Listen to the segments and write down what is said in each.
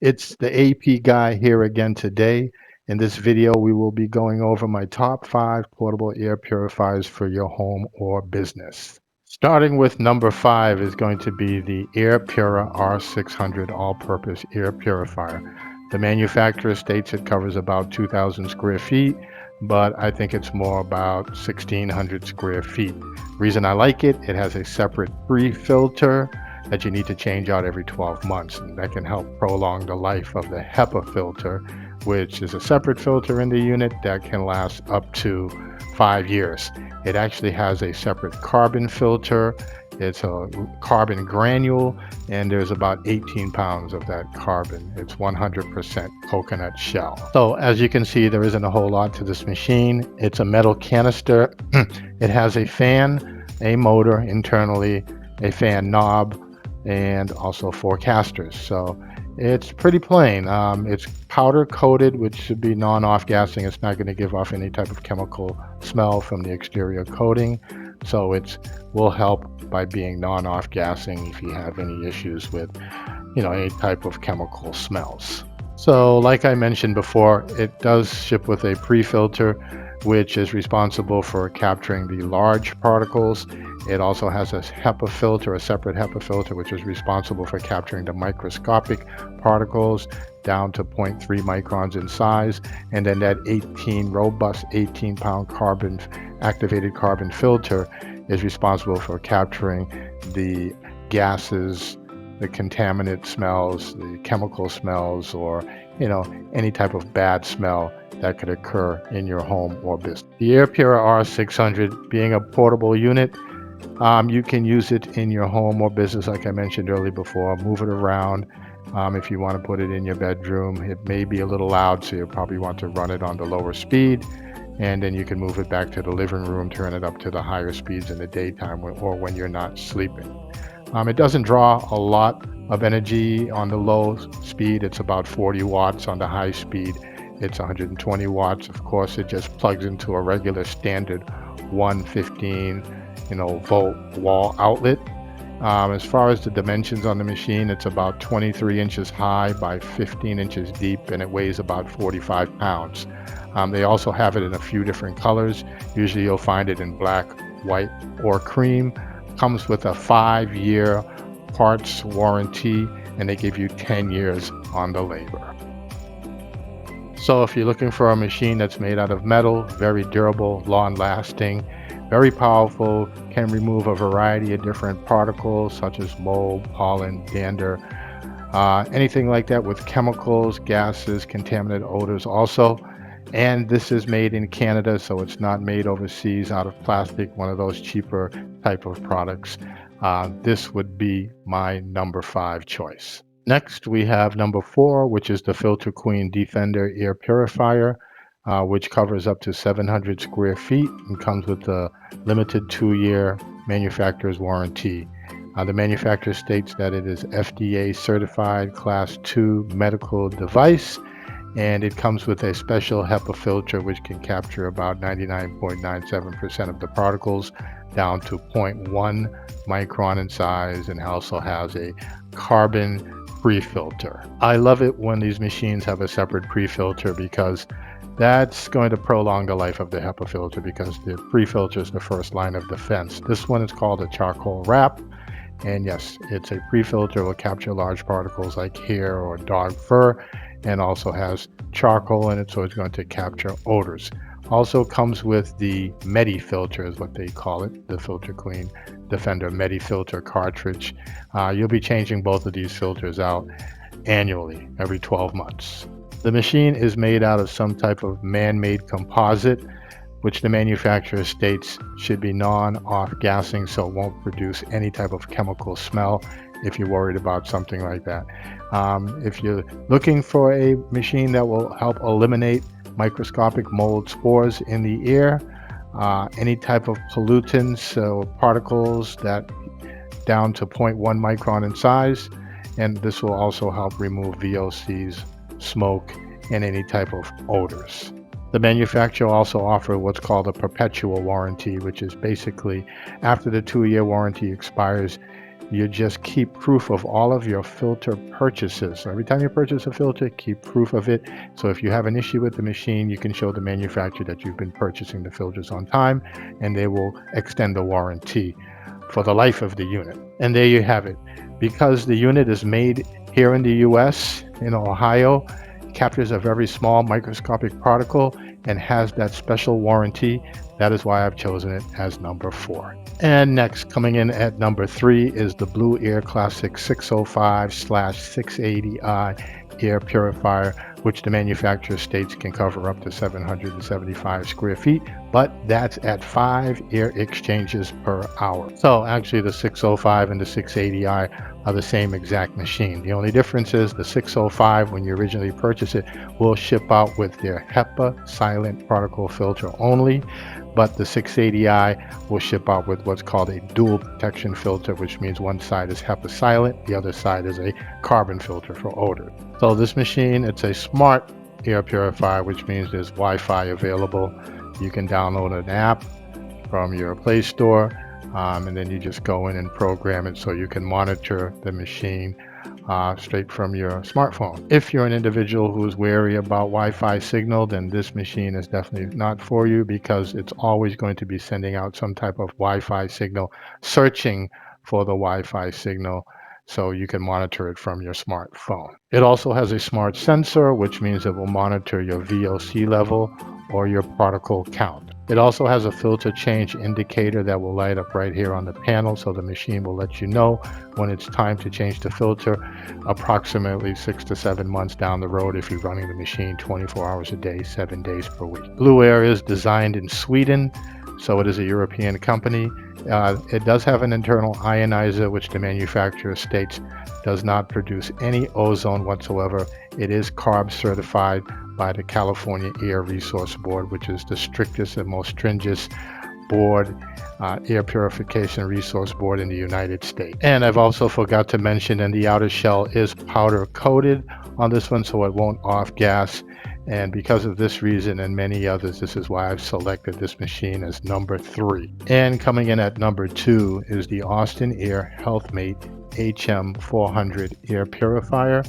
It's the AP guy here again today. In this video, we will be going over my top 5 portable air purifiers for your home or business. Starting with number 5 is going to be the Airkura R600 all-purpose air purifier. The manufacturer states it covers about 2,000 square feet, but I think it's more about 1,600 square feet. Reason I like it, it has a separate pre-filter that you need to change out every 12 months. And that can help prolong the life of the HEPA filter, which is a separate filter in the unit that can last up to 5 years. It actually has a separate carbon filter. It's a carbon granule, and there's about 18 pounds of that carbon. It's 100% coconut shell. So as you can see, there isn't a whole lot to this machine. It's a metal canister. It has a fan, a motor internally, a fan knob, and also 4 casters. So it's pretty plain. It's powder coated, which should be non-off gassing. It's not going to give off any type of chemical smell from the exterior coating. So it will help by being non-off gassing if you have any issues with, any type of chemical smells. So like I mentioned before, it does ship with a pre-filter, which is responsible for capturing the large particles. It also has a HEPA filter, a separate HEPA filter, which is responsible for capturing the microscopic particles down to 0.3 microns in size. And then that robust 18-pound activated carbon filter is responsible for capturing the gases, the contaminant smells, the chemical smells, or any type of bad smell that could occur in your home or business. The Airkura R600 being a portable unit, you can use it in your home or business, like I mentioned earlier before. Move it around. If you want to put it in your bedroom, it may be a little loud, so you'll probably want to run it on the lower speed, and then you can move it back to the living room, turn it up to the higher speeds in the daytime or when you're not sleeping. It doesn't draw a lot of energy on the low speed. It's about 40 watts. On the high speed, it's 120 watts. Of course, it just plugs into a regular standard 115 volt wall outlet. As far as the dimensions on the machine, it's about 23 inches high by 15 inches deep, and it weighs about 45 pounds. They also have it in a few different colors. Usually you'll find it in black, white, or cream. Comes with a 5-year parts warranty, and they give you 10 years on the labor. So if you're looking for a machine that's made out of metal, very durable, long-lasting, very powerful, can remove a variety of different particles such as mold, pollen, dander, anything like that with chemicals, gases, contaminant odors also. And this is made in Canada, so it's not made overseas out of plastic, one of those cheaper type of products. This would be my number 5 choice. Next, we have number 4, which is the Filter Queen Defender Air Purifier, which covers up to 700 square feet and comes with a limited 2-year manufacturer's warranty. The manufacturer states that it is FDA certified Class 2 medical device, and it comes with a special HEPA filter which can capture about 99.97% of the particles down to 0.1 micron in size, and also has a carbon pre-filter. I love it when these machines have a separate pre-filter because that's going to prolong the life of the HEPA filter, because the pre-filter is the first line of defense. This one is called a charcoal wrap, and yes, it's a pre-filter, will capture large particles like hair or dog fur, and also has charcoal in it, so it's going to capture odors. Also comes with the Medi filter is what they call it, the Filter Queen Defender Medi filter cartridge. You'll be changing both of these filters out annually, every 12 months. The machine is made out of some type of man-made composite, which the manufacturer states should be non-off gassing, so it won't produce any type of chemical smell if you're worried about something like that. If you're looking for a machine that will help eliminate microscopic mold spores in the air, any type of pollutants or particles that down to 0.1 micron in size, and this will also help remove VOCs, smoke, and any type of odors. The manufacturer also offers what's called a perpetual warranty, which is basically after the 2-year warranty expires, You just keep proof of all of your filter purchases. So every time you purchase a filter, keep proof of it. So if you have an issue with the machine, you can show the manufacturer that you've been purchasing the filters on time, and they will extend the warranty for the life of the unit. And there you have it. Because the unit is made here in the US, in Ohio, captures a very small microscopic particle and has that special warranty. That is why I've chosen it as number 4. And next, coming in at number 3 is the Blueair Classic 605/680i air purifier, which the manufacturer states can cover up to 775 square feet, but that's at 5 air exchanges per hour. So actually the 605 and the 680i are the same exact machine. The only difference is the 605, when you originally purchase it, will ship out with their HEPA silent particle filter only, but the 680i will ship out with what's called a dual protection filter, which means one side is HEPA silent, the other side is a carbon filter for odor. So this machine, it's a smart air purifier, which means there's Wi-Fi available. You can download an app from your Play Store, and then you just go in and program it so you can monitor the machine straight from your smartphone. If you're an individual who's wary about Wi-Fi signal, then this machine is definitely not for you, because it's always going to be sending out some type of Wi-Fi signal, searching for the Wi-Fi signal, so you can monitor it from your smartphone. It also has a smart sensor, which means it will monitor your VOC level or your particle count. It also has a filter change indicator that will light up right here on the panel, so the machine will let you know when it's time to change the filter approximately 6 to 7 months down the road if you're running the machine 24 hours a day, 7 days per week. Blueair is designed in Sweden, so it is a European company. It does have an internal ionizer, which the manufacturer states does not produce any ozone whatsoever. It is CARB certified by the California Air Resource Board, which is the strictest and most stringent board, air purification resource board in the United States. And I've also forgot to mention, and the outer shell is powder coated on this one, so it won't off gas. And because of this reason and many others, this is why I've selected this machine as number 3. And coming in at number 2 is the Austin Air HealthMate HM400 air purifier.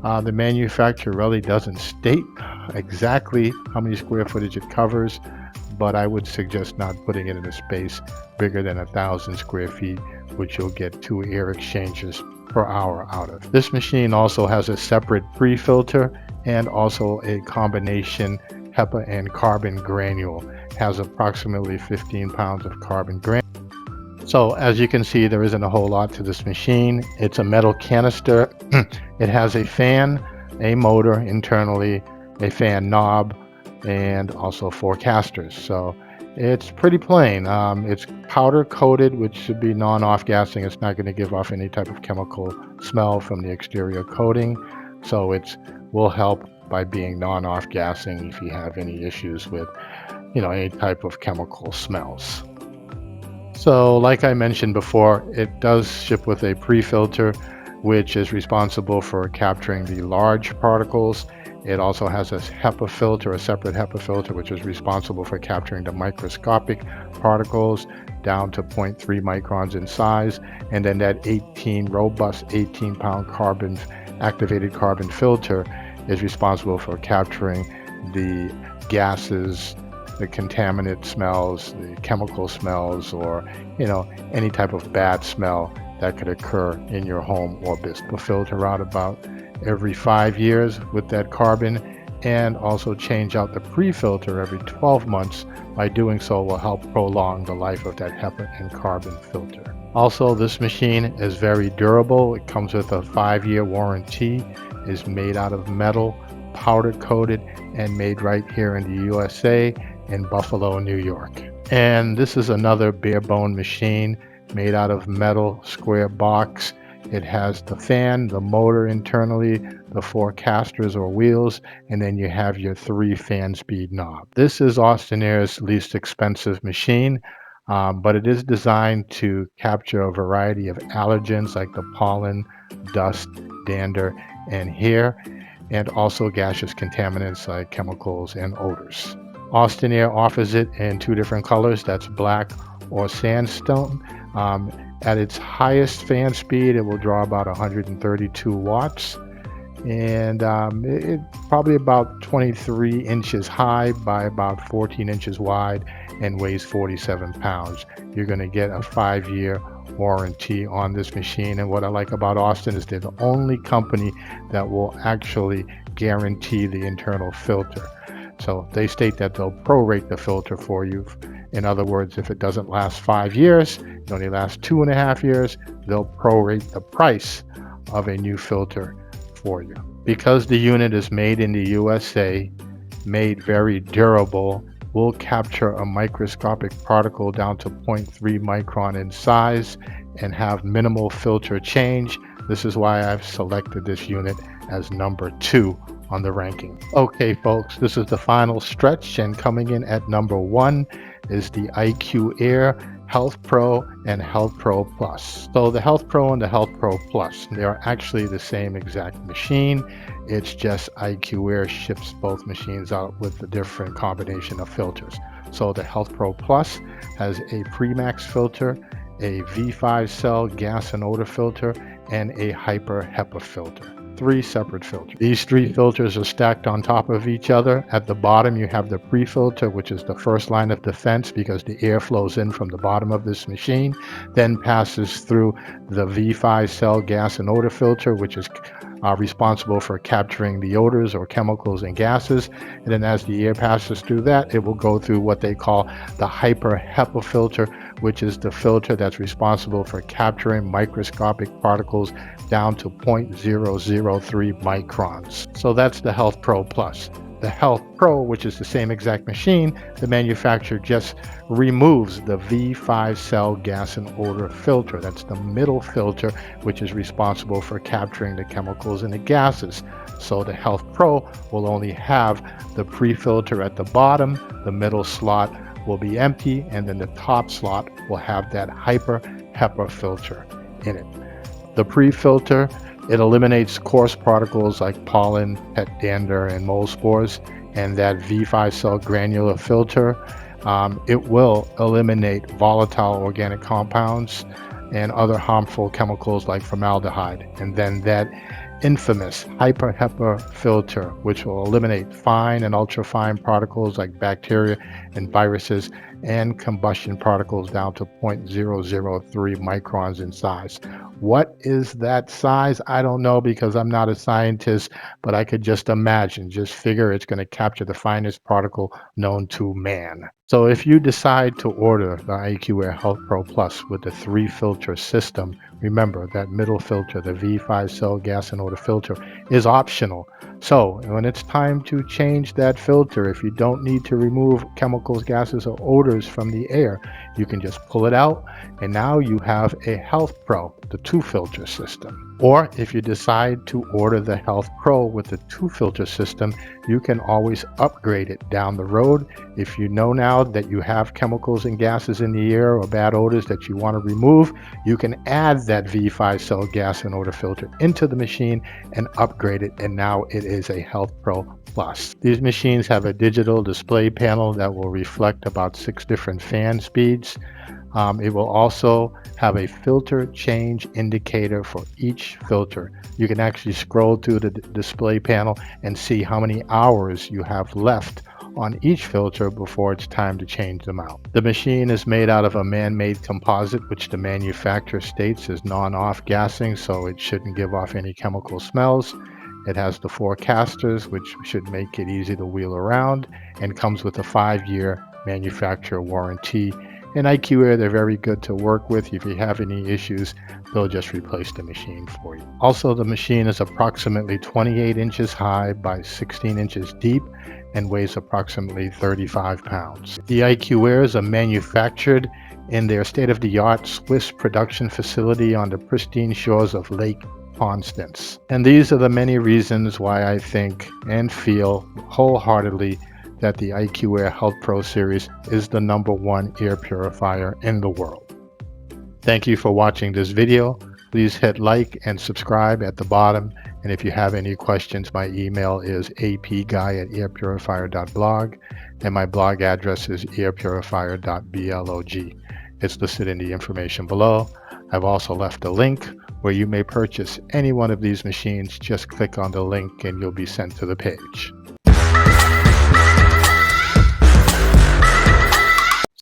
The manufacturer really doesn't state exactly how many square footage it covers, but I would suggest not putting it in a space bigger than 1,000 square feet, which you'll get 2 air exchanges per hour out of. This machine also has a separate pre-filter and also a combination HEPA and carbon granule. It has approximately 15 pounds of carbon granule. So as you can see, there isn't a whole lot to this machine. It's a metal canister. It has a fan, a motor internally, a fan knob, and also 4 casters. So it's pretty plain. It's powder coated, which should be non-off gassing. It's not going to give off any type of chemical smell from the exterior coating. So it will help by being non-off gassing if you have any issues with, any type of chemical smells. So like I mentioned before, it does ship with a pre-filter, which is responsible for capturing the large particles. It also has a HEPA filter, a separate HEPA filter, which is responsible for capturing the microscopic particles down to 0.3 microns in size. And then that robust 18-pound activated carbon filter is responsible for capturing the gases, the contaminant smells, the chemical smells, or any type of bad smell that could occur in your home or business. We'll filter out about every 5 years with that carbon, and also change out the pre-filter every 12 months. By doing so, will help prolong the life of that HEPA and carbon filter. Also, this machine is very durable. It comes with a 5-year warranty. Is made out of metal, powder coated, and made right here in the USA in Buffalo, New York. And this is another bare bone machine made out of metal square box. It has the fan, the motor internally, the 4 casters or wheels, and then you have your 3 fan speed knob. This is Austin Air's least expensive machine, but it is designed to capture a variety of allergens like the pollen, dust, dander, and hair, and also gaseous contaminants like chemicals and odors. Austin Air offers it in 2 different colors, that's black or sandstone. At its highest fan speed, it will draw about 132 watts, and it's probably about 23 inches high by about 14 inches wide and weighs 47 pounds. You're going to get a 5-year warranty on this machine. And what I like about Austin is they're the only company that will actually guarantee the internal filter. So they state that they'll prorate the filter for you. In other words, if it doesn't last 5 years, it only lasts 2.5 years, they'll prorate the price of a new filter for you. Because the unit is made in the USA, made very durable, will capture a microscopic particle down to 0.3 micron in size and have minimal filter change. This is why I've selected this unit as number 2 on the ranking. Okay, folks, this is the final stretch, and coming in at number 1 is the IQAir HealthPro and HealthPro Plus. So the HealthPro and the HealthPro Plus, they are actually the same exact machine. It's just IQAir ships both machines out with a different combination of filters. So the HealthPro Plus has a Premax filter, a V5 cell gas and odor filter, and a Hyper HEPA filter. 3 separate filters. These 3 filters are stacked on top of each other. At the bottom, you have the pre-filter, which is the first line of defense because the air flows in from the bottom of this machine, then passes through the V5 cell gas and odor filter, which is responsible for capturing the odors or chemicals and gases. And then as the air passes through that, it will go through what they call the Hyper HEPA filter, which is the filter that's responsible for capturing microscopic particles down to 0.003 microns. So that's the HealthPro Plus. The HealthPro, which is the same exact machine, the manufacturer just removes the V5 cell gas and odor filter. That's the middle filter, which is responsible for capturing the chemicals and the gases. So the HealthPro will only have the pre-filter at the bottom, the middle slot will be empty, and then the top slot will have that Hyper HEPA filter in it. The pre-filter, it eliminates coarse particles like pollen, pet dander, and mold spores, and that V5 cell granular filter, it will eliminate volatile organic compounds and other harmful chemicals like formaldehyde. And then that infamous Hyper HEPA filter, which will eliminate fine and ultrafine particles like bacteria and viruses and combustion particles down to 0.003 microns in size. What is that size? I don't know because I'm not a scientist, but I could just imagine, just figure it's going to capture the finest particle known to man. So if you decide to order the IQAir HealthPro Plus with the 3-filter system, remember that middle filter, the V5 cell gas and odor filter, is optional. So when it's time to change that filter, if you don't need to remove chemicals, gases, or odors from the air, you can just pull it out, and now you have a HealthPro, the 2-filter system. Or if you decide to order the HealthPro with the 2-filter system, you can always upgrade it down the road. If you know now that you have chemicals and gases in the air or bad odors that you want to remove, you can add that V5 cell gas and odor filter into the machine and upgrade it, and now it is a HealthPro Plus. These machines have a digital display panel that will reflect about 6 different fan speeds. It will also have a filter change indicator for each filter. You can actually scroll through the display panel and see how many hours you have left on each filter before it's time to change them out. The machine is made out of a man-made composite, which the manufacturer states is non-off gassing, so it shouldn't give off any chemical smells. It has the 4 casters, which should make it easy to wheel around, and comes with a 5-year manufacturer warranty. And IQAir, they're very good to work with. If you have any issues, they'll just replace the machine for you. Also, the machine is approximately 28 inches high by 16 inches deep and weighs approximately 35 pounds. The IQAirs are manufactured in their state-of-the-art Swiss production facility on the pristine shores of Lake Constance. And these are the many reasons why I think and feel wholeheartedly that the IQAir HealthPro series is the #1 air purifier in the world. Thank you for watching this video. Please hit like and subscribe at the bottom. And if you have any questions, my email is apguy@airpurifier.blog, and my blog address is airpurifier.blog. It's listed in the information below. I've also left a link where you may purchase any one of these machines. Just click on the link and you'll be sent to the page.